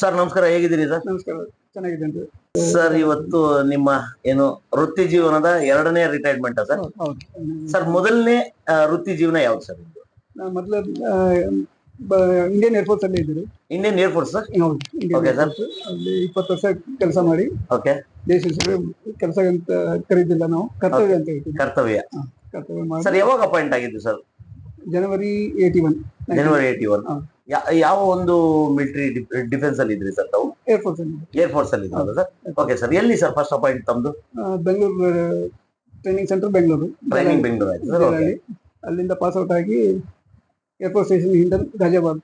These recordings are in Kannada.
ಸರ್ ನಮಸ್ಕಾರ, ಹೇಗಿದ್ದೀರಿ ಸರ್? ನಮಸ್ಕಾರ, ಚೆನ್ನಾಗಿದ್ದೇನೆ ಸರ್ ಇವತ್ತು ನಿಮ್ಮ ಏನು ವೃತ್ತಿ ಜೀವನದ ಎರಡನೇ ರಿಟೈರ್ಮೆಂಟ್ ಸರ್? ಹೌದು. ಸರ್ ಮೊದಲನೇ ವೃತ್ತಿ ಜೀವನ ಯಾವ್ದು ಸರ್? ನಾನು ಮೊದಲು ಇಂಡಿಯನ್ ಏರ್ಫೋರ್ಸ್ ಅಲ್ಲಿ ಇದ್ದೀರಿ. Indian air force sir? ಹೌದು, ಓಕೆ ಸರ್. ಅಲ್ಲಿ 20 ವರ್ಷ ಕೆಲಸ ಮಾಡಿ ಓಕೆ. ದೇಶ ಸೇವೆ ಕೆಲಸ ಅಂತ ಕರೀದಿಲ್ಲ, ನಾವು ಕರ್ತವ್ಯ ಅಂತ ಹೇಳ್ತೀವಿ. ಕರ್ತವ್ಯ. ಕರ್ತವ್ಯ ಮಾಡಿ ಸರ್ ಯಾವಾಗ ಅಪಾಯಿಂಟ್ ಆಗಿದ್ದು ಸರ್? ಜನವರಿ 81. ಜನವರಿ 81. ಯಾವ ಒಂದು ಮಿಲಿಟರಿ ಡಿಫೆನ್ಸ್ ಅಲ್ಲಿ ಇದ್ರಿ ಸರ್ ತಾವು? ಏರ್ಫೋರ್ಸ್ ಅಲ್ಲಿ. ಏರ್ಫೋರ್ಸ್ ಅಲ್ಲಿ ಇದ್ರಲ್ಲ ಸರ್? Okay sir. ಎಲ್ಲಿ ಸರ್ ಫಸ್ಟ್ ಅಪಾಯಿಂಟ್ ತಮ್ದು? Bengaluru training centre, Bengaluru. Training Bengaluru ಆಯ್ತು ಸರ್. ಓಕೆ. ಅಲ್ಲಿಂದ ಪಾಸ್ ಔಟ್ ಆಗಿ ಏರ್ಫೋರ್ಸ್ ಸ್ಟೇಷನ್ ಹಿಂಡನ್ ಗಾಜಿಯಾಬಾದ್,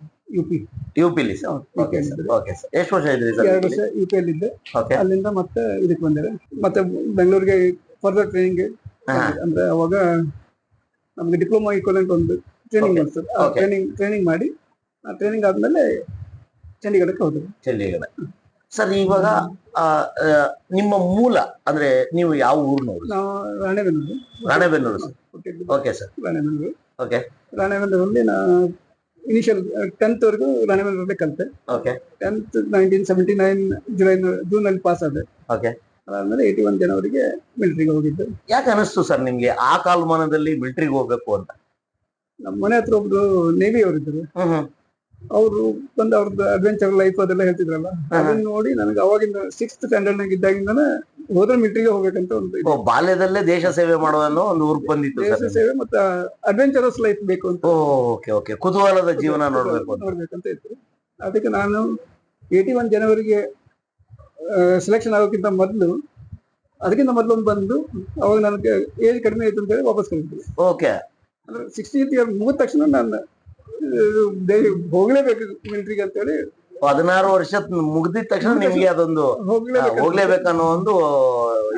ಯುಪಿಲಿ sir? Okay sir. Okay sir. ಎಷ್ಟು ವರ್ಷ ಇದ್ರಿ ಸರ್? 2 ವರ್ಷ ಯುಪಿ ಅಲ್ಲಿ ಇದ್ದೆ. ಓಕೆ. ಅಲ್ಲಿಂದ ಮತ್ತೆ ಇದಕ್ಕೆ ಬಂದರೆ ಮತ್ತೆ ಬೆಂಗಳೂರಿಗೆ ಫರ್ದರ್ ಟ್ರೈನಿಂಗ್. ಅಂದ್ರೆ ಅವಾಗ ನಮ್ಗೆ ಡಿಪ್ಲೊಮಾ ಈಕ್ವಲೆಂಟ್ ಒಂದು ಟ್ರೈನಿಂಗ್ ಮಾಡ್ತಾರೆ. ಟ್ರೈನಿಂಗ್ ಮಾಡಿ ಆ ಟ್ರೈನಿಂಗ್ ಆದ್ಮೇಲೆ ಚಂಡೀಗಢಕ್ಕೆ ಹೋದ್ರು. ಚಂಡೀಗಢ. ಸರ್ ಇವಾಗ ನಿಮ್ಮ ಮೂಲ ಅಂದ್ರೆ ನೀವು ಯಾವ ಊರಿನವರು? ನಾವು Ranebennur. Ranebennur sir? Okay sir. Ranebennur. Okay. ರಾಣೆಬೆನ್ನೂರಲ್ಲಿ ನಾನು ಇನಿಷಿಯಲ್ 10th ವರೆಗೂ ರಾಣೆಬೆನ್ನೂರಲ್ಲಿ ಕಲಿತೆ. ಓಕೆ. 10th 1979 ಜೂನ್ ಅಲ್ಲಿ ಪಾಸ್ ಆದೆ. ಓಕೆ. ಅದಾದ್ಮೇಲೆ 81 ಜನವರಿಗೆ ಮಿಲಿಟರಿಗೆ ಹೋಗಿದ್ದು. ಯಾಕೆ ಅನಿಸ್ತು ಸರ್ ನಿಮ್ಗೆ ಆ ಕಾಲಮಾನದಲ್ಲಿ ಮಿಲಿಟರಿಗೆ ಹೋಗ್ಬೇಕು ಅಂತ? ನಮ್ಮ ಮನೆ ಹತ್ರ ಒಬ್ರು ನೇವಿ ಅವರಿದ್ರು. ಅವರು ಬಂದು ಅವ್ರದ್ದು ಅಡ್ವೆಂಚರ್ ಲೈಫ್ ಅದೆಲ್ಲ ಹೇಳ್ತಿದ್ರಲ್ಲ, ಅದನ್ನ ನೋಡಿ ನನಗೆ ಅವಾಗಿಂದ 6th ಸ್ಟ್ಯಾಂಡರ್ಡ್ ನಾಗ ಇದ್ದಾಗಿಂದಾನೆ ಹೋದ್ರೆ ಮಿಲಿಟರಿಗೆ ಹೋಗ್ಬೇಕಂತ ಒಂದು ಬಾಲ್ಯದಲ್ಲೇ ದೇಶ ಸೇವೆ ಮಾಡುವ ಒಂದು ಊರ್ಗ್ ಬಂದಿತ್ತು. ದೇಶ ಸೇವೆ ಮತ್ತೆ ಅಡ್ವೆಂಚರಸ್ ಲೈಫ್ ಬೇಕು ಅಂತ. Okay okay. ಕುತೂಹಲದ ಜೀವನ ನೋಡ್ಬೇಕಂತ ಇತ್ತು. ಅದಕ್ಕೆ ನಾನು 81 ಜನವರಿಗೆ ಸೆಲೆಕ್ಷನ್ ಆಗೋಕ್ಕಿಂತ ಮೊದಲು, ಅದಕ್ಕಿಂತ ಮೊದಲು ಒಂದು ಬಂದು ಅವಾಗ ನನಗೆ ಏಜ್ ಕಡಿಮೆ ಆಯ್ತು ಅಂತ ಹೇಳಿ ವಾಪಸ್ ಕಳಿಸಿದ್ರು. ಓಕೆ. ಅಂದ್ರೆ 60th ಇಯರ್ ಮುಗಿದ ತಕ್ಷಣ ನಾನು ಹೋಗ್ಲೇಬೇಕು ಮಿಲಿಟರಿಗೆ ಅಂತ ಹೇಳಿ. 16 ವರ್ಷ ಮುಗ್ದಿದ ತಕ್ಷಣ ನಿಮ್ಗೆ ಅದೊಂದು ಹೋಗ್ಲೇಬೇಕನ್ನೋ ಒಂದು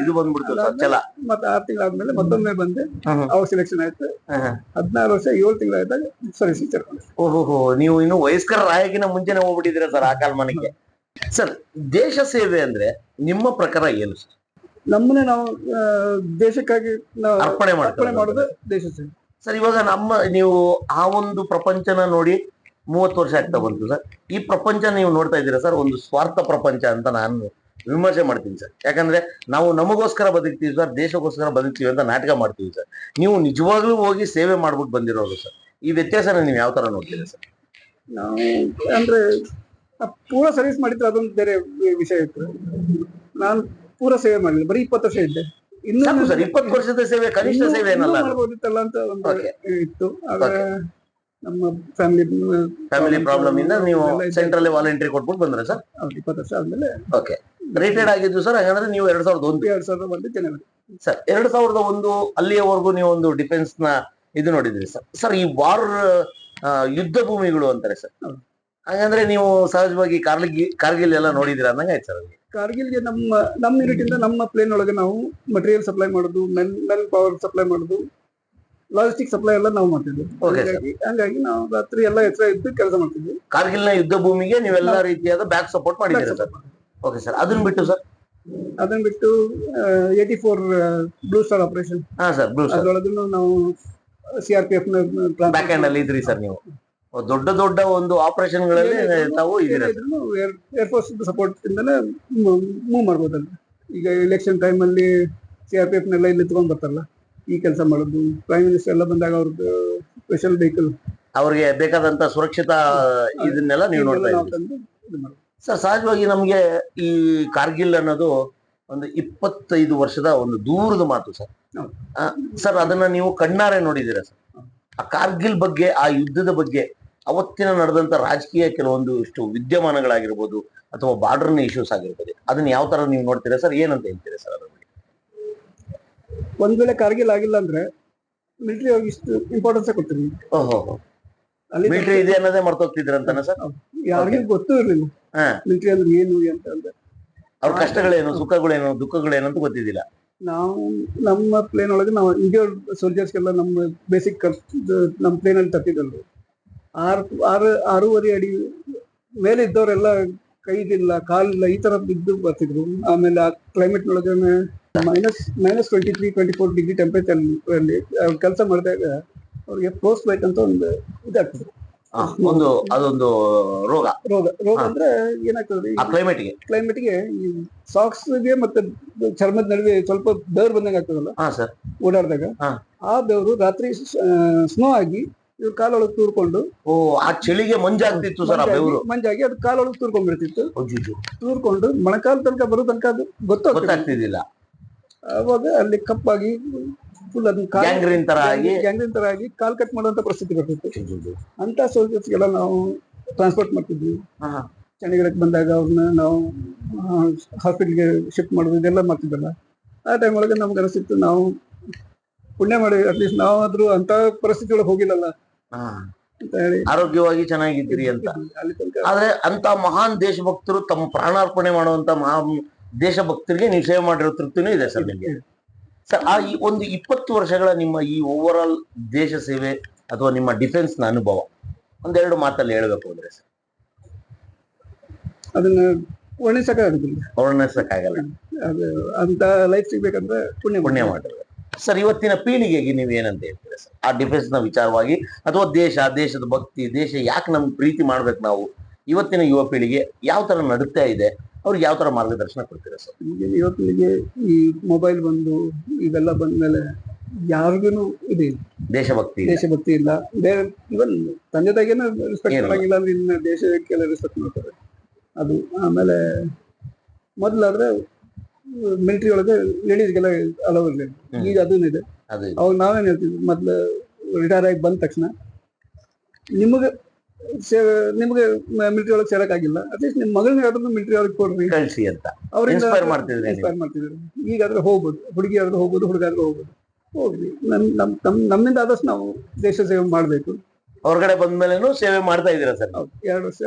ಇದು ಬಂದ್ಬಿಡ್ತು ಸರ್ ಛಲ. ಮತ್ತೆ 6 ತಿಂಗಳಾದ್ಮೇಲೆ ಮತ್ತೊಮ್ಮೆ ಬಂದೆ. ಅವಾಗ ಸೆಲೆಕ್ಷನ್ ಆಯ್ತು. 16 ವರ್ಷ 7 ತಿಂಗಳಾಯ್ತಾಗ ಸರ್ವಿಸ್ ಸೇರ್ಕೊಂಡೆ. ಓಹೋ, ನೀವು ಇನ್ನು ವಯಸ್ಕರ ರಾಯಕಿನ ಮುಂಚೆನೆ ಹೋಗ್ಬಿಟ್ಟಿದ್ದೀರಾ ಸರ್ ಆ ಕಾಲಮಾನಕ್ಕೆ. ಸರ್ ದೇಶ ಸೇವೆ ಅಂದ್ರೆ ನಿಮ್ಮ ಪ್ರಕಾರ ಏನು ಸರ್? ನಮ್ಮನ್ನೇ ನಾವು ದೇಶಕ್ಕಾಗಿ ಅರ್ಪಣೆ ಮಾಡೋದು ದೇಶ ಸೇವೆ ಸರ್. ಇವಾಗ ನೀವು ಆ ಒಂದು ಪ್ರಪಂಚನ ನೋಡಿ 30 ವರ್ಷ ಆಗ್ತಾ ಬಂತು ಸರ್. ಈ ಪ್ರಪಂಚ ನೀವು ನೋಡ್ತಾ ಇದ್ದೀರಾ ಸರ್, ಒಂದು ಸ್ವಾರ್ಥ ಪ್ರಪಂಚ ಅಂತ ನಾನು ವಿಮರ್ಶೆ ಮಾಡ್ತೀನಿ ಸರ್. ಯಾಕಂದ್ರೆ ನಾವು ನಮಗೋಸ್ಕರ ಬದುಕ್ತೀವಿ ಸರ್, ದೇಶಕ್ಕೋಸ್ಕರ ಬದುಕ್ತೀವಿ ಅಂತ ನಾಟಕ ಮಾಡ್ತೀವಿ ಸರ್. ನೀವು ನಿಜವಾಗ್ಲೂ ಹೋಗಿ ಸೇವೆ ಮಾಡ್ಬಿಟ್ಟು ಬಂದಿರೋರು ಸರ್. ಈ ವ್ಯತ್ಯಾಸನ ನೀವು ಯಾವ ತರ ನೋಡ್ತೀರಾ ಸರ್? ನಾವು ಅಂದ್ರೆ ಪೂರ ಸರ್ವಿಸ್ ಮಾಡಿದ್ರೆ ಅದೊಂದು ಬೇರೆ ವಿಷಯ ಇತ್ತು. ನಾನು ಪೂರ ಸೇವೆ ಮಾಡಲಿಲ್ಲ, ಬರೀ 20 ವರ್ಷ ಇದ್ದೆ. ಇನ್ನು ಸರ್ 20 ವರ್ಷದ ಸೇವೆ ಕನಿಷ್ಠ ಸೇವೆ ಏನಲ್ಲ ಮಾಡ್ಬೋದಿತ್ತಲ್ಲ ಅಂತ ಒಂದು ಇತ್ತು. ಆದ್ರೆ ನಮ್ಮ ಫ್ಯಾಮಿಲಿ ಪ್ರಾಬ್ಲಮ್ ಇಂದ ನೀವು ಸೆಂಟ್ರಲ್ ವಾಲಂಟ್ರಿ ಕೊಟ್ಬಿಟ್ಟು ಬಂದ್ರೆ ಸರ್? 20 ವರ್ಷ ಆದ್ಮೇಲೆ ಓಕೆ. ರಿಟೈರ್ಡ್ ಆಗಿದ್ದು ಸರ್ ಹಾಗಾದ್ರೆ ನೀವು 2001 ಜನವರಿ ಸರ್. 2001 ಅಲ್ಲಿಯವರೆಗೂ ನೀವು ಒಂದು ಡಿಫೆನ್ಸ್ ನ ಇದು ನೋಡಿದ್ರಿ ಸರ್. ಸರ್ ಈ ವಾರ್ ಯುದ್ಧ ಭೂಮಿಗಳು ಅಂತಾರೆ ಸರ್. ಹಾಗಂದ್ರೆ ನೀವು ಸಹಜವಾಗಿ ಕಾರ್ಗಿಲ್ ಎಲ್ಲ ನೋಡಿದಿರ ಅಂದಂಗೆ ಆಯ್ತು ಸರ್. ಕಾರ್ಗಿಲ್ಗೆ ನಮ್ಮ ಯೂನಿಟ್ ಇಂದ ನಮ್ಮ ಪ್ಲೇನ್ ಒಳಗೆ ನಾವು ಮಟೀರಿಯಲ್ ಸಪ್ಲೈ ಮಾಡೋದು, ಮೆನ್ ಪವರ್ ಸಪ್ಲೈ ಮಾಡೋದು, ಲಾಜಿಸ್ಟಿಕ್ ಸಪ್ಲೈ ಎಲ್ಲ ನಾವು ಮಾಡ್ತಿದ್ವಿ. ಹಂಗಾಗಿ ನಾವು ರಾತ್ರಿ ಎಲ್ಲ ಎಚ್ಚರ ಇದ್ದು ಕೆಲಸ ಮಾಡ್ತಿದ್ವಿ. ಕಾರ್ಗಿಲ್ ನ ಯುದ್ಧ ಭೂಮಿಗೆ ನೀವೆಲ್ಲ ರೀತಿಯಾದ ಬ್ಯಾಕ್ ಸಪೋರ್ಟ್ ಮಾಡಿದ್ದೀರಾ ಸರ್? Okay sir. ಅದನ್ನ ಬಿಟ್ಟು ಸರ್? ಅದನ್ನ ಬಿಟ್ಟು 84 ಬ್ಲೂ ಸ್ಟಾರ್ ಆಪರೇಷನ್. ಹಾ ಸರ್, ಬ್ಲೂ ಸ್ಟಾರ್ ಅದರೊಳಗೂ ನಾವು CRPF ಬ್ಯಾಕ್ ಹ್ಯಾಂಡ್ ಅಲ್ಲಿ ಇದ್ರಿ ಸರ್ ನೀವು. ದೊಡ್ಡ ದೊಡ್ಡ ಒಂದು ಆಪರೇಷನ್ ಗಳಲ್ಲಿ ತಾವು ಇದ್ದೀರಾ. ಏರ್ಫೋರ್ಸ್ ಸಪೋರ್ಟ್ ಇಂದನೇ ಮೂವ್ ಮಾಡ್ಬೋದಲ್ಲ. ಈಗ ಎಲೆಕ್ಷನ್ ಟೈಮ್ ಅಲ್ಲಿ CRPF ನೆಲ್ಲ ಇಲ್ಲಿ ತಗೊಂಡ್ ಬರ್ತಾರಲ್ಲ, ಈ ಕೆಲಸ ಮಾಡೋದು. ಪ್ರೈಮ್ ಮಿನಿಸ್ಟರ್ ಎಲ್ಲ ಬಂದಾಗ ಅವ್ರದ್ದು ಸ್ಪೆಷಲ್ ವೆಹಿಕಲ್, ಅವ್ರಿಗೆ ಬೇಕಾದಂತ ಸುರಕ್ಷಿತ ಇದನ್ನೆಲ್ಲ ನೀವು ನೋಡ್ತಾ ಇದ್ದೀರಿ ಸರ್. ಸಹಜವಾಗಿ ನಮ್ಗೆ ಈ ಕಾರ್ಗಿಲ್ ಅನ್ನೋದು ಒಂದು 25 ವರ್ಷದ ಒಂದು ದೂರದ ಮಾತು ಸರ್. ಸರ್ ಅದನ್ನ ನೀವು ಕಣ್ಣಾರೆ ನೋಡಿದ್ದೀರಾ ಸರ್? ಆ ಕಾರ್ಗಿಲ್ ಬಗ್ಗೆ, ಆ ಯುದ್ಧದ ಬಗ್ಗೆ, ಅವತ್ತಿನ ನಡೆದಂತ ರಾಜಕೀಯ ಕೆಲವೊಂದು ಇಷ್ಟು ವಿದ್ಯಮಾನಗಳಾಗಿರ್ಬೋದು ಅಥವಾ ಬಾರ್ಡರ್ನ ಇಶ್ಯೂಸ್ ಆಗಿರ್ಬೋದು, ಅದನ್ನ ಯಾವ ತರ ನೀವು ನೋಡ್ತೀರಾ ಸರ್? ಏನಂತ ಹೇಳ್ತೀರಾ ಸರ್ ಅದ್ರ ಬಗ್ಗೆ? ಒಂದ್ ವೇಳೆ ಕಾರ್ಗಿಲ್ ಆಗಿಲ್ಲ ಅಂದ್ರೆ ಮಿಲಿಟರಿ ಅವ್ರಿಗೆ ಇಷ್ಟು ಇಂಪಾರ್ಟೆನ್ಸ್ ಕೊಡ್ತೀವಿ. ಅಲ್ಲಿ ಮಿಲಿಟರಿ ಇದೆ ಅನ್ನೋದೇ ಮರ್ತೋಗ್ತಿದ್ರ ಅಂತಾನೆ ಸರ್? ಯಾರಿಗೂ ಗೊತ್ತೂ ಇರಲಿಲ್ಲ ಮಿಲಿಟರಿ ಅಂದ್ರೆ ಏನು ಅಂತ. ಅವ್ರ ಕಷ್ಟಗಳೇನು, ಸುಖಗಳೇನು, ದುಃಖಗಳೇನು ಅಂತ ಗೊತ್ತಿದ್ದಿಲ್ಲ. ನಾವು ನಮ್ಮ ಪ್ಲೇನ್ ಒಳಗೆ ನಾವು ಇಂಡಿಯನ್ ಸೋಲ್ಜರ್ಸ್ಗೆಲ್ಲ ನಮ್ಮ ಬೇಸಿಕ್ ನಮ್ಮ ಪ್ಲೇನ್ ಅಲ್ಲಿ ತಪ್ಪಿದಲ್ರು. 6.5 ಅಡಿ ಮೇಲೆ ಇದ್ದವರೆಲ್ಲ ಕೈದಿಲ್ಲ, ಕಾಲಿಲ್ಲ, ಈ ತರ ಬಿದ್ದು ಬರ್ತಿದ್ರು. ಆಮೇಲೆ ಆ ಕ್ಲೈಮೇಟ್ ನೊಳಗೆ -23-24 ಡಿಗ್ರಿ ಟೆಂಪರೇಚರ್ ಅಲ್ಲಿ ಕೆಲಸ ಮಾಡಿದಾಗ ಅವ್ರಿಗೆ ಫ್ರೋಸ್ಟ್ ಬೈಟ್ ಅಂತ ಒಂದು ಇದಾಗ್ತದೆ. ಒಂದು ಅದೊಂದು ರೋಗ ರೋಗ ರೋಗ ಹಾ. ಅಂದ್ರೆ ಏನಾಗ್ತದೆ ಆ ಕ್ಲೈಮೇಟ್ಗೆ. ಕ್ಲೈಮೇಟ್ಗೆ ಈ ಸಾಕ್ಸ್ಗೆ ಮತ್ತೆ ಚರ್ಮದ ನಡುವೆ ಸ್ವಲ್ಪ ಬೆವರು ಬಂದಂಗೆ ಆಗ್ತದಲ್ಲ ಹಾ ಸರ್. ಓಡಾಡಿದಾಗ, ಹಾ. ಆ ಬೆವರು ರಾತ್ರಿ ಸ್ನೋ ಆಗಿ ಇವ್ರ ಕಾಲೊಳಗೆ ತೂರ್ಕೊಂಡು, ಓ, ಆ ಚಳಿಗೆ ಮಂಜಾಗ್ತಿತ್ತು ಸರ್ ಆ ಬೆವರು. ಮಂಜಾಗಿ ಅದು ಕಾಲೊಳಗೆ ತೂರ್ಕೊಂಡ್ಬಿಡ್ತಿತ್ತು. ಅಜ್ಜುಜ್ಜು. ತೂರ್ಕೊಂಡು ಮೊಣಕಾಲ್ ತನಕ ಬರೋ ತನಕ ಅದು ಗೊತ್ತಾಗ್ತಿದ್ದಿಲ್ಲ. ಅವಾಗ ಅಲ್ಲಿ ಕಪ್ಪಾಗಿ ಫುಲ್ ಅದನ್ನ ಗ್ಯಾಂಗ್ರೀನ್ ತರ ಆಗಿ ಗ್ಯಾಂಗ್ರೀನ್ ತರ ಆಗಿ ಕಾಲ್ ಕಟ್ ಮಾಡುವಂತ ಪರಿಸ್ಥಿತಿ ಬರ್ತಿತ್ತು. ಅಜ್ಜುಜ್ಜು. ಅಂತ ಸೋಲ್ಜರ್ಸ್ಗೆಲ್ಲ ನಾವು ಟ್ರಾನ್ಸ್ಪೋರ್ಟ್ ಮಾಡ್ತಿದ್ವಿ. ಹಾ, ಹಾ. ಚಂಡೀಗಢಕ್ಕೆ ಬಂದಾಗ ಅವ್ರನ್ನ ನಾವು ಹಾಸ್ಪಿಟಲ್ಗೆ ಶಿಫ್ಟ್ ಮಾಡೋದು ಇದೆಲ್ಲ ಮಾಡ್ತಿದ್ದಲ್ಲ. ಆ ಟೈಮ್ ಒಳಗೆ ನಮ್ಗೆ ಅನಿಸಿತ್ತು ನಾವು ಪುಣ್ಯ ಮಾಡಿ ಅಟ್ಲೀಸ್ಟ್ ನಾವಾದ್ರೂ ಅಂತ ಪರಿಸ್ಥಿತಿ ಒಳಗೆ ಹೋಗಿಲ್ಲಲ್ಲ ಹಾ. ಅಂತ ಹೇಳಿ ಆರೋಗ್ಯವಾಗಿ ಚೆನ್ನಾಗಿದ್ರಿ ಅಂತ. ಅಲ್ಲಿ ತನಕ. ಆದ್ರೆ ಅಂತ ಮಹಾನ್ ದೇಶಭಕ್ತರು ತಮ್ಮ ಪ್ರಾಣಾರ್ಪಣೆ ಮಾಡುವಂತ ಮಹಾನ್ ದೇಶಭಕ್ತರಿಗೆ ನೀವು ಸೇವೆ ಮಾಡಿರೋ ತೃಪ್ತಿನೂ ಇದೆ ಸರ್ ನಿಮಗೆ. ಸರ್, ಆ ಈ ಒಂದು 20 ವರ್ಷಗಳ ನಿಮ್ಮ ಈ ಓವರ್ ಆಲ್ ದೇಶ ಸೇವೆ ಅಥವಾ ನಿಮ್ಮ ಡಿಫೆನ್ಸ್ ನ ಅನುಭವ ಒಂದೆರಡು ಮಾತಲ್ಲಿ ಹೇಳ್ಬೇಕು ಅಂದ್ರೆ ಸರ್? ಅದನ್ನ ವರ್ಣಿಸಕ್ಕಾಗುದಿಲ್ಲ, ವರ್ಣಿಸಕ್ಕಾಗಲ್ಲ. ಅದು ಅಂತ ಲೈಫ್ ಸಿಗ್ಬೇಕಂದ್ರೆ ಪುಣ್ಯ ಮಾಡಿದ್ರೆ. ಸರ್, ಇವತ್ತಿನ ಪೀಳಿಗೆಗೆ ನೀವು ಏನಂತ ಹೇಳ್ತೀರಾ ಸರ್ ಆ ಡಿಫೆನ್ಸ್ ನ ವಿಚಾರವಾಗಿ, ಅಥವಾ ದೇಶದ ಭಕ್ತಿ, ದೇಶ ಯಾಕೆ ನಮ್ಗೆ ಪ್ರೀತಿ ಮಾಡ್ಬೇಕು ನಾವು, ಇವತ್ತಿನ ಯುವ ಪೀಳಿಗೆ ಯಾವ ತರ ನಡುತ್ತಾ ಇದೆ, ಅವ್ರಿಗೆ ಯಾವ ತರ ಮಾರ್ಗದರ್ಶನ ಕೊಡ್ತೀರಾ ಸರ್? ಈಗಿನ ಯುವಕರಿಗೆ ಈ ಮೊಬೈಲ್ ಬಂದು ಇವೆಲ್ಲ ಬಂದ್ಮೇಲೆ ಯಾರಿಗೂ ಇದೆ ದೇಶಭಕ್ತಿ ಇಲ್ಲ. ಬೇರೆ ಇವನ್ ತಂದೆ ತಾಯಿಗೇನು ರೆಸ್ಪೆಕ್ಟ್ ಮಾಡಂಗಿಲ್ಲ ಅಂದ್ರೆ ಇನ್ನು ದೇಶಕ್ಕೆಲ್ಲ ರೆಸ್ಪೆಕ್ಟ್ ಮಾಡ್ತಾರೆ. ಅದು ಆಮೇಲೆ ಮೊದಲಾದ್ರೆ ಮಿಲಿಟರಿ ಒಳಗೆ ಲೇಡೀಸ್ಗೆಲ್ಲ ಅಲವ್ ಇರಲಿಲ್ಲ. ಈಗ ಅದೂ ಇದೆ. ಅವಾಗ ನಾವೇನ್ ಹೇಳ್ತೀವಿ, ಮೊದ್ಲು ರಿಟೈರ್ ಆಗಿ ಬಂದ ತಕ್ಷಣ ನಿಮಗೆ ಮಿಲಿಟರಿ ಒಳಗೆ ಸೇರಕ್ಕಾಗಿಲ್ಲ, ಅಟ್ಲೀಸ್ಟ್ ನಿಮ್ ಮಗಳನ್ನ ಮಿಲಿಟರಿ ಒಳಗೆ ಕೊಡ್ರಿ ಕಳಿಸಿ ಅಂತ ಅವ್ರಿಂದ ಇನ್ಸ್ಪೈರ್ ಮಾಡ್ತಿದ್ರು. ಈಗಾದ್ರೆ ಹೋಗ್ಬೋದು, ಹುಡುಗಿ ಆದ್ರೂ ಹೋಗ್ಬೋದು, ಹುಡುಗ ಆದ್ರೂ ಹೋಗ್ಬೋದು, ಹೋಗ್ಲಿ. ನಮ್ಮಿಂದ ಆದಷ್ಟು ನಾವು ದೇಶ ಸೇವೆ ಮಾಡ್ಬೇಕು. ಹೊರಗಡೆ ಬಂದ್ಮೇಲೆನೂ ಸೇವೆ ಮಾಡ್ತಾ ಇದ್ದೀರಾ ಸರ್? 2 ವರ್ಷ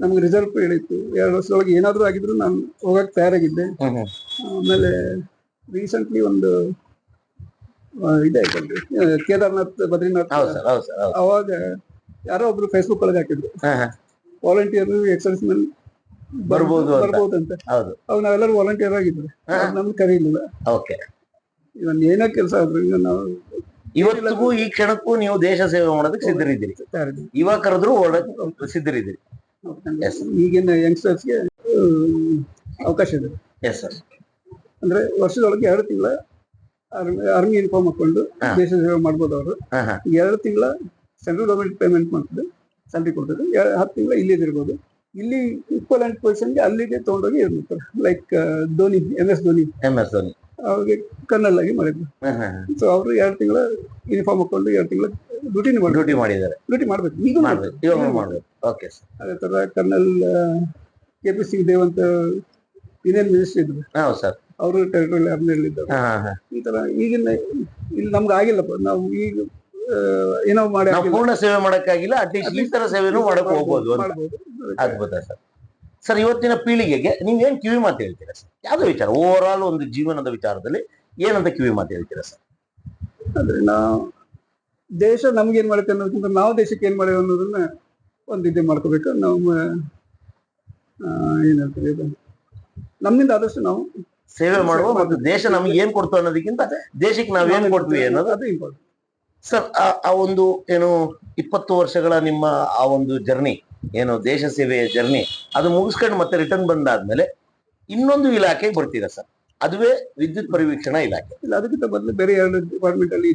ನಮ್ಗೆ ರಿಸರ್ವ್ ಪೀರಿಯಡ್ ಇತ್ತು. 2 ವರ್ಷದೊಳಗೆ ಏನಾದ್ರೂ ಆಗಿದ್ರು ನಾನು ಹೋಗಕ್ ತಯಾರಾಗಿದ್ದೆ. ಆಮೇಲೆ ರೀಸೆಂಟ್ಲಿ ಒಂದು ಇದೆ ಕೇದಾರ್ನಾಥ್, ಬದ್ರಿನಾಥ್, ಅವಾಗ ಯಾರೋ ಒಬ್ರು ಫೇಸ್ಬುಕ್ ಒಳಗೆ ಹಾಕಿದ್ರು, ವಾಲಂಟಿಯರ್ ಎಕ್ಸರ್ಸ್ ಮೆನ್ ಬರ್ಬೋದು ಅಂತ. ಅವಾಗ ನಾವೆಲ್ಲರೂ ವಾಲಂಟಿಯರ್ ಆಗಿದ್ರು, ನಮ್ಗೆ ಕರೀಲಿಲ್ಲ. ಇವನ್ ಏನೋ ಕೆಲಸ ಆದ್ರು ಈಗ ನಾವು ಇವತ್ತಿಗೂ ಈ ಕ್ಷಣಕ್ಕೂ ನೀವು ದೇಶ ಸೇವೆ ಮಾಡೋದಕ್ಕೆ ಸಿದ್ಧರಿದ್ದೀರಿ, ಇವಾಗ ಕರೆದ್ರು ಸಿದ್ಧರಿದ್ದೀರಿ. ಈಗಿನ ಯಂಗ್ಸ್ಟರ್ಸ್ಗೆ ಅವಕಾಶ ಇದೆ. ಅಂದ್ರೆ ವರ್ಷದೊಳಗೆ 2 ತಿಂಗಳ ಆರ್ಮಿ ಯೂನಿಫಾರ್ಮ್ ಹಾಕೊಂಡು ದೇಶ ಸೇವೆ ಮಾಡ್ಬೋದು. ಅವರು 2 ತಿಂಗಳ ಸೆಂಟ್ರಲ್ ಗೌರ್ಮೆಂಟ್ ಪೇಮೆಂಟ್ ಮಾಡ್ತದೆ, ಸ್ಯಾಲ್ರಿ ಕೊಡ್ತದೆ. 10 ತಿಂಗಳ ಇಲ್ಲಿರ್ಬೋದು. ಇಲ್ಲಿ ಈಕ್ವಲೆಂಟ್ ಪೊಸಿಷನ್ಗೆ ಅಲ್ಲಿಗೆ ತಗೊಂಡೋಗಿ ಇರ್ತಾರೆ. ಲೈಕ್ ಧೋನಿ, MS ಧೋನಿ ಅವ್ರಿಗೆ ಕರ್ನಲ್ ಆಗಿ ಮಾಡಿದ್ರು. ಸೊ ಅವರು 2 ತಿಂಗಳ ಯೂನಿಫಾರ್ಮ್ ಹಾಕೊಂಡು 2 ತಿಂಗಳ ಡ್ಯೂಟಿ ಮಾಡಿದ್ದಾರೆ. ಡ್ಯೂಟಿ ಮಾಡ್ಬೇಕು, ಈಗ ಮಾಡ್ಬೇಕು. ಅದೇ ತರ ಕರ್ನಲ್ KP ಸಿಂಗ್ ದೇವ್ ಅಂತ ಇಂಡಿಯನ್ ಮಿನಿಸ್ಟರ್ ಇದ್ರು, ಅವರು ಟೆರಿಟೋರಿಯಲ್ ಆರ್ಮಿಯಲ್ಲಿ ಇದ್ದಾರೆ. ಈ ತರ ಈಗಿನ ಇಲ್ಲಿ ನಮ್ಗೆ ಆಗಿಲ್ಲಪ್ಪ, ನಾವು ಈಗ ಏನೋ ಮಾಡಿ ಪೂರ್ಣ ಸೇವೆ ಮಾಡಕ್ಕಾಗಿಲ್ಲ, ಅಟ್ಲೀಸ್ಟ್ ಈ ತರ ಸೇವೆನೂ ಮಾಡಕ್ ಹೋಗ್ಬೋದು. ಅದ್ಭುತ ಸರ್. ಸರ್, ಇವತ್ತಿನ ಪೀಳಿಗೆಗೆ ನೀವೇನ್ ಕಿವಿ ಮಾತು ಹೇಳ್ತೀರಾ ಸರ್? ಯಾವ್ದು ವಿಚಾರ, ಓವರ್ ಆಲ್ ಒಂದು ಜೀವನದ ವಿಚಾರದಲ್ಲಿ ಏನಂತ ಕಿವಿ ಮಾತು ಹೇಳ್ತೀರಾ ಸರ್? ಅಂದ್ರೆ ನಾವು ದೇಶ ನಮ್ಗೆ ಏನ್ ಮಾಡುತ್ತೆ ಅನ್ನೋದಕ್ಕಿಂತ ನಾವು ದೇಶಕ್ಕೆ ಏನ್ ಮಾಡೇವೆ ಅನ್ನೋದನ್ನ ಒಂದು ಇದೇ ಮಾಡ್ಕೋಬೇಕು. ನಾವು ಏನ್ ಹೇಳ್ತೀವಿ, ನಮ್ಮಿಂದ ಆದಷ್ಟು ನಾವು ಸೇವೆ ಮಾಡುವ, ಮತ್ತು ದೇಶ ನಮ್ಗೆ ಏನ್ ಕೊಡ್ತು ಅನ್ನೋದಕ್ಕಿಂತ ದೇಶಕ್ಕೆ ನಾವೇನ್ ಕೊಡ್ತೀವಿ ಅನ್ನೋದು ಅದು ಇಂಪಾರ್ಟೆಂಟ್ ಸರ್. ಆ ಒಂದು ಏನು 20 ವರ್ಷಗಳ ನಿಮ್ಮ ಆ ಒಂದು ಜರ್ನಿ, ಏನು ದೇಶ ಸೇವೆಯ ಜರ್ನಿ, ಅದು ಮುಗಿಸ್ಕೊಂಡು ಮತ್ತೆ ರಿಟರ್ನ್ ಬಂದಾದ್ಮೇಲೆ ಇನ್ನೊಂದು ಇಲಾಖೆಗೆ ಬರ್ತೀರಾ ಸರ್, ಅದುವೇ ವಿದ್ಯುತ್ ಪರಿವೀಕ್ಷಣಾ ಇಲಾಖೆ. ಇಲ್ಲ, ಅದಕ್ಕಿಂತ ಮೊದಲು ಬೇರೆ 2 ಡಿಪಾರ್ಟ್ಮೆಂಟ್ ಅಲ್ಲಿ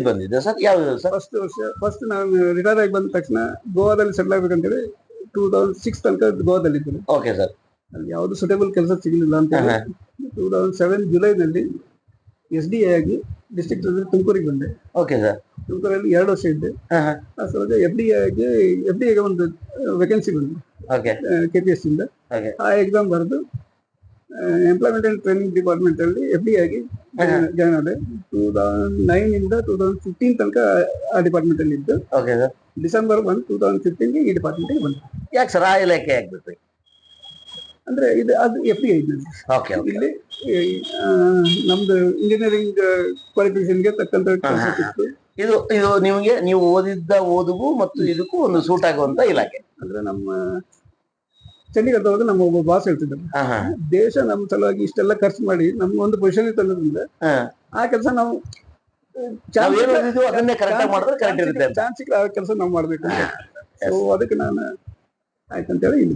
ಬಂದಿದೆ ಸರ್. ಯಾವ್ದು ಸರ್? ಫಸ್ಟ್ ನಾನು ರಿಟೈರ್ ಆಗಿ ಬಂದ ತಕ್ಷಣ ಗೋವಾದಲ್ಲಿ ಸೆಟ್ಲ್ ಆಗ್ಬೇಕಂತೇಳಿ 2006 ತನಕ ಗೋವಾದಲ್ಲಿ ಇದ್ದೀನಿ. Okay sir. ಅಲ್ಲಿ ಯಾವ್ದು ಸೂಟೇಬಲ್ ಕೆಲಸ ಸಿಗಲಿಲ್ಲ ಅಂತ 2007 ಜುಲೈನಲ್ಲಿ SDA ಆಗಿ ಡಿಸ್ಟ್ರಿಕ್ಟ್ ತುಮಕೂರಿಗೆ ಬಂದೆ. Okay sir. ತುಮಕೂರಲ್ಲಿ 2 ವರ್ಷ ಇದ್ದೆ. ಅಷ್ಟೊಳಗೆ FDA ಗೆ ಒಂದು ವೇಕೆನ್ಸಿ ಬಂತು KPS ಇಂದ. ಆ ಎಕ್ಸಾಮ್ ಬರೆದು ಎಂಪ್ಲಾಯ್ಮೆಂಟ್ ಅಂಡ್ ಟ್ರೈನಿಂಗ್ ಡಿಪಾರ್ಟ್ಮೆಂಟ್ ಅಲ್ಲಿ FDA ಆಗಿ ಜಾಯ್ನ್ ಆದೆ. 2009 ಇಂದ 2015 ತನಕ ಆ ಡಿಪಾರ್ಟ್ಮೆಂಟ್ ಅಲ್ಲಿ ಇದ್ದು. ಡಿಸೆಂಬರ್ 1, 2015 ಈ ಡಿಪಾರ್ಟ್ಮೆಂಟ್ ಗೆ ಬಂದೆ. ಯಾಕೆ ಸರ್ ಆ ಇಲಾಖೆ ಆಗ್ಬೇಕು ಅಂದ್ರೆ ಅದು FDA ಇಲ್ಲಿ ನಮ್ದು ಇಂಜಿನಿಯರಿಂಗ್ ಕ್ವಾಲಿಫಿಕೇಶನ್ಗೆ ತಕ್ಕಂತ ಕೆಲಸ ಸಿಕ್ತು. ಇದು ನಿಮಗೆ ನೀವು ಓದಿದ್ದ ಓದುಗೂ ಮತ್ತು ಇದಕ್ಕೂ ಒಂದು ಸೂಟ್ ಆಗುವಂತ ಇಲಾಖೆ. ಅಂದ್ರೆ ನಮ್ಮ ಚಂಡೀಗಢದೊಳಗೆ ನಮ್ಮ ಒಬ್ಬ ಬಾಸ್ ಹೇಳ್ತಿದ್ದಾರೆ, ದೇಶ ನಮ್ಮ ಸಲುವಾಗಿ ಇಷ್ಟೆಲ್ಲ ಖರ್ಚು ಮಾಡಿ ನಮ್ಗೆ ಒಂದು ಪೊಸಿಷನ್ ತಂದ್ರಿಂದ ಆ ಕೆಲಸ ನಾವು ನಾವೇನು ಓದಿದ್ವಿ ಅದನ್ನೇ ಕರೆಕ್ಟ್ ಆಗಿ ಮಾಡಿದ್ರೆ ಕರೆಕ್ಟ್ ಇರುತ್ತೆ ಅಂತ. ಚಾನ್ಸ್ ಸಿಕ್ಕರೆ ಆ ಕೆಲಸ ನಾವು ಮಾಡ್ಬೇಕು. ಸೊ ಅದಕ್ಕೆ ನಾನು ಆಯ್ತಂತೇಳಿ ಇಲ್ಲಿ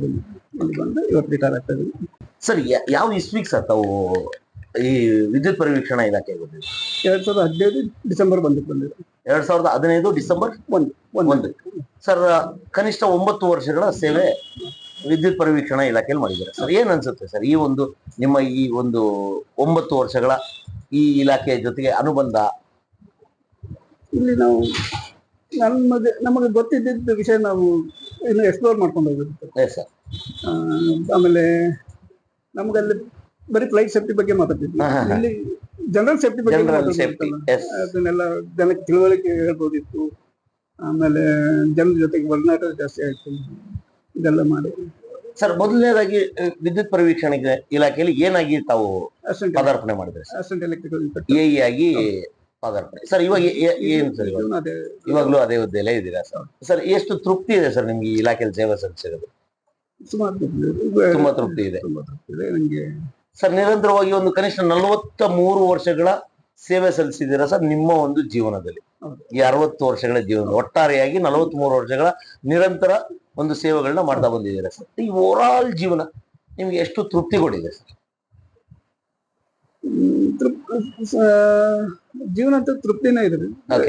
ಬಂದು ಇವತ್ತು ರಿಟೈರ್ ಆಗ್ತಾ ಇದ್ದೀನಿ. ಸರ್ ಯಾವ ಇಸ್ವಿಗೆ ಸರ್ ತಾವು ಈ ವಿದ್ಯುತ್ ಪರಿವೀಕ್ಷಣಾ ಇಲಾಖೆ ಬಂದಿದೆ? 2015 ಡಿಸೆಂಬರ್ ಬಂದಿದೆ. 2015 ಡಿಸೆಂಬರ್ 1. ಸರ್ ಕನಿಷ್ಠ 9 ವರ್ಷಗಳ ಸೇವೆ ವಿದ್ಯುತ್ ಪರಿವೀಕ್ಷಣಾ ಇಲಾಖೆಯಲ್ಲಿ ಮಾಡಿದ್ದಾರೆ ಸರ್. ಏನ್ ಅನ್ಸುತ್ತೆ ಸರ್ ಈ ಒಂದು ನಿಮ್ಮ ಈ ಒಂದು 9 ವರ್ಷಗಳ ಈ ಇಲಾಖೆಯ ಜೊತೆಗೆ ಅನುಬಂಧ? ಇಲ್ಲಿ ನಾವು ನಮಗೆ ಗೊತ್ತಿದ್ದ ವಿಷಯ ನಾವು ಇನ್ನು ಎಕ್ಸ್ಪ್ಲೋರ್ ಮಾಡ್ಕೊಂಡು ಹೋಗಿರುತ್ತೆ ಸರ್. ಆಮೇಲೆ ನಮಗಲ್ಲಿ ಬರೀ ಫ್ಲೈಟ್ ಸೇಫ್ಟಿ ಬಗ್ಗೆ ಮಾತಾಡ್ತಿದ್ವಿ, ಇಲ್ಲಿ ಜನರಲ್ ಸೇಫ್ಟಿ ಬಗ್ಗೆ ಅದನ್ನೆಲ್ಲ ಜನಕ್ಕೆ ತಿಳುವಳಿಕೆ ಹೇಳ್ಬೋದಿತ್ತು. ಆಮೇಲೆ ಜನರ ಜೊತೆಗೆ ಒಡನಾಟ ಜಾಸ್ತಿ ಆಯ್ತು, ಇದೆಲ್ಲ ಮಾಡಿ. ಸರ್ ಮೊದಲನೇದಾಗಿ ವಿದ್ಯುತ್ ಪರಿವೀಕ್ಷಣೆ ಇಲಾಖೆಯಲ್ಲಿ ಏನಾಗಿ ತಾವು ಪದಾರ್ಪಣೆ ಮಾಡಿದ್ರೆ? ಅಸಿಸ್ಟೆಂಟ್ ಎಲೆಕ್ಟ್ರಿಕಲ್ ಎಇ ಆಗಿ ಪದಾರ್ಪಣೆ. ಸರ್ ಇವಾಗ ಏನು ಸರ್ ಇವಾಗ್ಲೂ ಅದೇ ಹುದ್ದೆಯಲ್ಲೇ ಇದ್ದೀರಾ ಸರ್? ಸರ್ ಎಷ್ಟು ತೃಪ್ತಿ ಇದೆ ಸರ್ ನಿಮ್ಗೆ ಈ ಇಲಾಖೆಯಲ್ಲಿ ಸೇವೆ ಸಲ್ಲಿಸಿರೋದು? ತುಂಬಾ ತೃಪ್ತಿ ಇದೆ ನನಗೆ ಸರ್. ನಿರಂತರವಾಗಿ ಒಂದು ಕನಿಷ್ಠ 43 ವರ್ಷಗಳ ಸೇವೆ ಸಲ್ಲಿಸಿದ್ದೀರಾ ಸರ್ ನಿಮ್ಮ ಒಂದು ಜೀವನದಲ್ಲಿ. ಈ 60 ವರ್ಷಗಳ ಜೀವನ ಒಟ್ಟಾರೆಯಾಗಿ 43 ವರ್ಷಗಳ ನಿರಂತರ ಒಂದು ಸೇವೆಗಳನ್ನ ಮಾಡ್ತಾ ಬಂದಿದ್ದೀರಾ ಸರ್. ಈ ಓವರಾಲ್ ಜೀವನ ನಿಮ್ಗೆ ಎಷ್ಟು ತೃಪ್ತಿ ಕೊಟ್ಟಿದೆ ಸರ್? ಜೀವನ ಅಂತ ತೃಪ್ತಿನೇ ಇದೆ.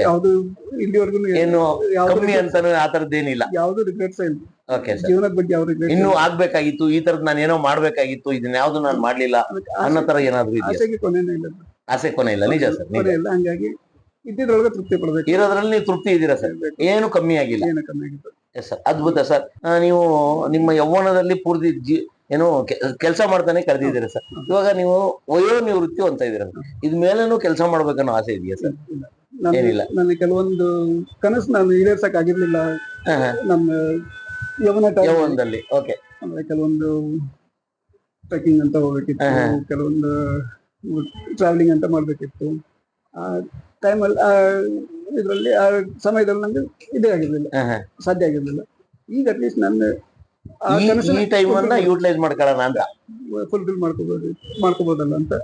ಯಾವ್ದು ಇಲ್ಲಿವರೆಗೂ ಏನು ಕಮ್ಮಿ ಅಂತಾನು ಆ ತರದ್ದೇನಿಲ್ಲ, ಯಾವ್ದು ರಿಗ್ರೆಟ್ಸ್ ಇಲ್ಲ. Okay sir. ಜೀವನದ ಬಗ್ಗೆ ಯಾವ ರಿಗ್ರೆಟ್ ಇನ್ನೂ ಆಗ್ಬೇಕಾಗಿತ್ತು, ಈ ತರದ್ ನಾನು ಏನೋ ಮಾಡ್ಬೇಕಾಗಿತ್ತು, ಇದನ್ನ ಯಾವ್ದು ನಾನು ಮಾಡ್ಲಿಲ್ಲ ಅನ್ನೋ ತರ ಏನಾದ್ರು ಇದೆಯಾ? ಆಸೆಗೆ ಕೊನೆನೇ ಇಲ್ಲ. ಆಸೆ ಕೊನೆ ಇಲ್ಲ, ನಿಜ ಸರ್. ನಿಜ ಇಲ್ಲ, ಹಂಗಾಗಿ ಇದ್ದಿದ್ರೊಳಗೆ ತೃಪ್ತಿ ಪಡ್ಬೇಕು. ಇರೋದ್ರಲ್ಲಿ ನೀವು ತೃಪ್ತಿ ಇದ್ದೀರಾ ಸರ್, ಏನು ಕಮ್ಮಿ ಆಗಿಲ್ಲ. ಏನು ಕಮ್ಮಿ ಆಗಿತ್ತು. ಎಸ್ ಸರ್, ಅದ್ಭುತ ಸರ್. ನೀವು ನಿಮ್ಮ ಯೌವನದಲ್ಲಿ ಪೂರ್ತಿ ಏನೋ ಕೆಲಸ ಮಾಡ್ತಾನೆ ಕಳೆದಿದ್ದೀರಾ ಸರ್. ಇವಾಗ ನೀವು ವಯೋ ನಿವೃತ್ತಿ ಅಂತ ಇದ್ದೀರಾ, ಇದ್ ಮೇಲೇನು ಕೆಲಸ ಮಾಡ್ಬೇಕನ್ನೋ ಆಸೆ ಇದೆಯಾ ಸರ್? ಏನಿಲ್ಲ. ನನಗೆ ಕೆಲವೊಂದು ಕನಸು ನಾನು ಈಡೇರ್ಸಕ್ ಆಗಿರ್ಲಿಲ್ಲ ನಮ್ಮ ಯೌವನದಲ್ಲಿ. ಓಕೆ. ಅಂದ್ರೆ ಕೆಲವೊಂದು ಟ್ರೆಕ್ಕಿಂಗ್ ಅಂತ ಹೋಗ್ಬೇಕಿತ್ತು, ಕೆಲವೊಂದು ಟ್ರಾವೆಲಿಂಗ್ ಅಂತ ಮಾಡ್ಬೇಕಿತ್ತು. ಆ ಟೈಮಲ್ಲಿ ಇದರಲ್ಲಿ ಆ ಸಮಯದಲ್ಲಿ ನಂಗೆ ಇದೇ ಆಗಿರ್ಲಿಲ್ಲ, ಸಾಧ್ಯ ಆಗಿರ್ಲಿಲ್ಲ. ಈಗ ಅಟ್ಲೀಸ್ಟ್ ನನ್ನ ಈ ಟೈಮ್ ಅನ್ನ ಯೂಟಿಲೈಸ್ ಮಾಡ್ಕೊಳ್ಳೋಣ ಅಂತ, ಫುಲ್ಫಿಲ್ ಮಾಡ್ಕೋಬಹುದಲ್ಲ ಅಂತ.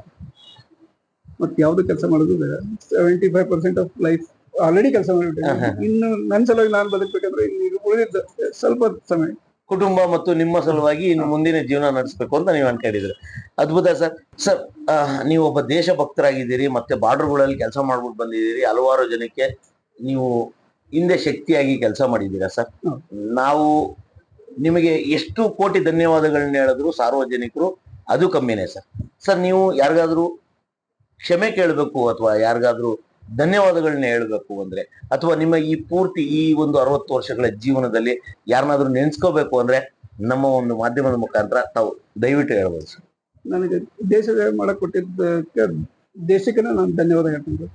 ಮತ್ತೆ ಯಾವ್ದು ಕೆಲಸ ಮಾಡೋದು ಬೇಡ. 75% ಆಫ್ ಲೈಫ್ ಆಲ್ರೆಡಿ ಕೆಲಸ ಮಾಡಿಬಿಟ್ಟೆ. ಇನ್ನು ನನ್ನ ಸಲುವಾಗಿ ನಾನು ಬದುಕಬೇಕಂದ್ರೆ ಉಳಿದಿದ್ದ ಸ್ವಲ್ಪ ಸಮಯ ಕುಟುಂಬ ಮತ್ತು ನಿಮ್ಮ ಸಲುವಾಗಿ ಇನ್ನು ಮುಂದಿನ ಜೀವನ ನಡೆಸಬೇಕು ಅಂತ ನೀವು ಅನ್ಕೊಂಡಿದ್ದೀರಿ. ಅದ್ಭುತ ಸರ್. ಸರ್ ನೀವು ಒಬ್ಬ ದೇಶಭಕ್ತರಾಗಿದ್ದೀರಿ, ಮತ್ತೆ ಬಾರ್ಡರ್ಗಳಲ್ಲಿ ಕೆಲಸ ಮಾಡ್ಬಿಟ್ಟು ಬಂದಿದ್ದೀರಿ. ಹಲವಾರು ಜನಕ್ಕೆ ನೀವು ಹಿಂದೆ ಶಕ್ತಿಯಾಗಿ ಕೆಲಸ ಮಾಡಿದ್ದೀರಾ ಸರ್. ನಾವು ನಿಮಗೆ ಎಷ್ಟು ಕೋಟಿ ಧನ್ಯವಾದಗಳನ್ನ ಹೇಳಿದ್ರು ಸಾರ್ವಜನಿಕರು ಅದು ಕಮ್ಮಿನೇ ಸರ್. ಸರ್ ನೀವು ಯಾರಿಗಾದ್ರೂ ಕ್ಷಮೆ ಕೇಳಬೇಕು ಅಥವಾ ಯಾರಿಗಾದ್ರೂ ಧನ್ಯವಾದಗಳನ್ನ ಹೇಳ್ಬೇಕು ಅಂದ್ರೆ, ಅಥವಾ ನಿಮ್ಮ ಈ ಪೂರ್ತಿ ಈ ಒಂದು 60 ವರ್ಷಗಳ ಜೀವನದಲ್ಲಿ ಯಾರನ್ನಾದ್ರೂ ನೆನ್ಸ್ಕೋಬೇಕು ಅಂದ್ರೆ ನಮ್ಮ ಒಂದು ಮಾಧ್ಯಮದ ಮುಖಾಂತರ ತಾವು ದಯವಿಟ್ಟು ಹೇಳ್ಬೋದು ಸರ್. ನನಗೆ ದೇಶ ಸೇವೆ ಮಾಡಕ್ ಕೊಟ್ಟಿದ್ದಕ್ಕೆ ದೇಶಕ್ಕೆ ನಾನು ಧನ್ಯವಾದ ಹೇಳ್ತೀನಿ.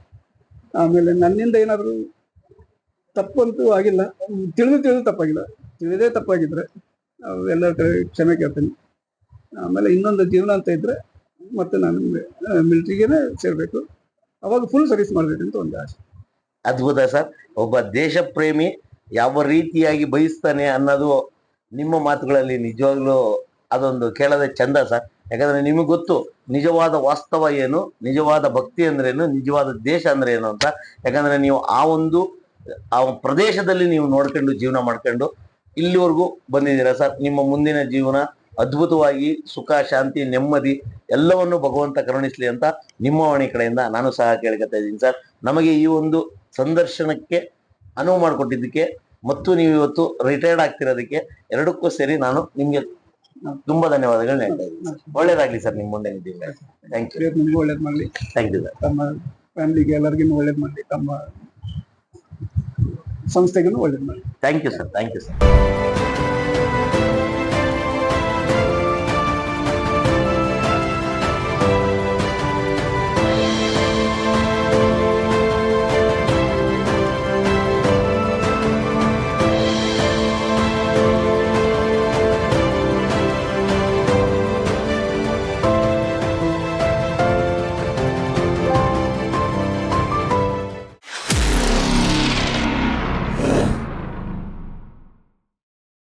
ಆಮೇಲೆ ನನ್ನಿಂದ ಏನಾದ್ರು ತಪ್ಪಂತೂ ಆಗಿಲ್ಲ, ತಿಳಿದು ತಪ್ಪಾಗಿಲ್ಲ. ತಿಳಿದೇ ತಪ್ಪಾಗಿದ್ರೆ ಎಲ್ಲರ ಕಡೆ ಕ್ಷಮೆ ಕೇಳ್ತೀನಿ. ಆಮೇಲೆ ಇನ್ನೊಂದು ಜೀವನ ಅಂತ ಇದ್ರೆ ಮತ್ತೆ ನಾನು ಮಿಲಿಟರಿಗೇನೆ ಸೇರ್ಬೇಕು, ಅವಾಗ ಫುಲ್ ಸರ್ವಿಸ್ ಮಾಡ್ಬೇಕಂತ ಒಂದು ಆಸೆ. ಅದ್ಭುತ ಸರ್. ಒಬ್ಬ ದೇಶ ಪ್ರೇಮಿ ಯಾವ ರೀತಿಯಾಗಿ ಬಯಸ್ತಾನೆ ಅನ್ನೋದು ನಿಮ್ಮ ಮಾತುಗಳಲ್ಲಿ ನಿಜವಾಗ್ಲೂ ಅದೊಂದು ಕೇಳೋದೇ ಚಂದ ಸರ್. ಯಾಕಂದ್ರೆ ನಿಮಗೆ ಗೊತ್ತು ನಿಜವಾದ ವಾಸ್ತವ ಏನು, ನಿಜವಾದ ಭಕ್ತಿ ಅಂದ್ರೇನು, ನಿಜವಾದ ದೇಶ ಅಂದ್ರೆ ಏನು ಅಂತ. ಯಾಕಂದ್ರೆ ನೀವು ಆ ಪ್ರದೇಶದಲ್ಲಿ ನೀವು ನೋಡ್ಕೊಂಡು ಜೀವನ ಮಾಡ್ಕೊಂಡು ಇಲ್ಲಿವರೆಗೂ ಬಂದಿದ್ದೀರಾ ಸರ್. ನಿಮ್ಮ ಮುಂದಿನ ಜೀವನ ಅದ್ಭುತವಾಗಿ ಸುಖ, ಶಾಂತಿ, ನೆಮ್ಮದಿ ಎಲ್ಲವನ್ನು ಭಗವಂತ ಕರುಣಿಸ್ಲಿ ಅಂತ ನಿಮ್ಮ ವಾಣಿ ಕಡೆಯಿಂದ ನಾನು ಸಹ ಕೇಳ್ಕೊತಾ ಇದ್ದೀನಿ ಸರ್. ನಮಗೆ ಈ ಒಂದು ಸಂದರ್ಶನಕ್ಕೆ ಅನುವು ಮಾಡಿಕೊಟ್ಟಿದ್ದಕ್ಕೆ ಮತ್ತು ನೀವು ಇವತ್ತು ರಿಟೈರ್ಡ್ ಆಗ್ತಿರೋದಕ್ಕೆ ಎರಡಕ್ಕೂ ಸೇರಿ ನಾನು ನಿಮ್ಗೆ ತುಂಬಾ ಧನ್ಯವಾದಗಳನ್ನ ಹೇಳ್ತಾ ಇದ್ದೀನಿ. ಒಳ್ಳೇದಾಗ್ಲಿ ಸರ್ ನಿಮ್ಮ ಮುಂದೆ ಜೀವನ. Thank you. ನಿಮ್ಗೂ ಒಳ್ಳೇದ್ ಮಾಡ್ಲಿ. Thank you sir. ತಮ್ಮ ಫ್ಯಾಮಿಲಿಗೆ ಎಲ್ಲರಿಗೂ ಒಳ್ಳೇದ್ ಮಾಡ್ಲಿ, ತಮ್ಮ ಸಂಸ್ಥೆಗೂ ಒಳ್ಳೇದ್ ಮಾಡ್ಲಿ. Thank you sir. Thank you sir.